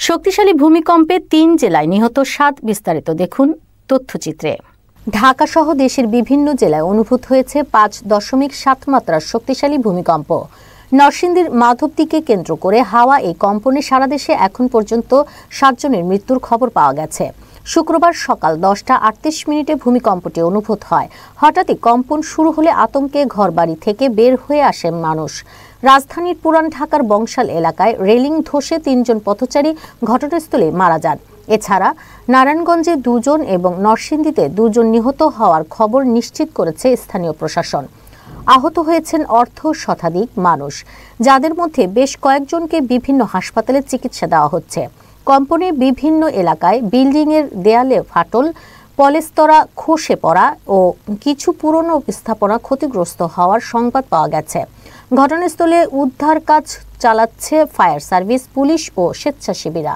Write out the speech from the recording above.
শক্তিশালী ভূমিকম্পে ৩ জেলায় নিহত ৭। বিস্তারিত দেখুন তথ্যচিত্রে। ঢাকা সহ দেশের বিভিন্ন জেলায় অনুভূত হয়েছে ৫.৭ মাত্রার শক্তিশালী ভূমিকম্প। নরসিংদীর মাধবদীকে কেন্দ্র করে হাওয়া এই কম্পনে সারা দেশে এখন পর্যন্ত ৭ জনের মৃত্যুর খবর পাওয়া গেছে। শুক্রবার সকাল ১০টা ৩৮ মিনিটে ভূমিকম্পটি অনুভূত হয়। হঠাৎই কম্পন শুরু হলে আতঙ্কে ঘরবাড়ি থেকে বের হয়ে আসে মানুষ। রাজধানীর পুরান ঢাকার বংশাল এলাকায় রেলিং ধসে ৩ জন পথচারী ঘটনাস্থলে মারা যান। এছাড়া নারায়ণগঞ্জে ২ জন এবং নরসিংদীতে ২ জন নিহত হওয়ার খবর নিশ্চিত করেছে স্থানীয় প্রশাসন। আহত হয়েছেন অর্ধশতাধিক মানুষ, যাদের মধ্যে বেশ কয়েকজনকে বিভিন্ন হাসপাতালে চিকিৎসা দেওয়া হচ্ছে। কম্পনে বিভিন্ন এলাকায় বিল্ডিংয়ের দেয়ালে ফাটল, পলেস্তরা খসে পড়া ও কিছু পুরনো স্থাপনা ক্ষতিগ্রস্ত হওয়ার সংবাদ পাওয়া গেছে। ঘটনাস্থলে উদ্ধার কাজ চালাচ্ছে ফায়ার সার্ভিস, পুলিশ ও স্বেচ্ছাসেবীরা।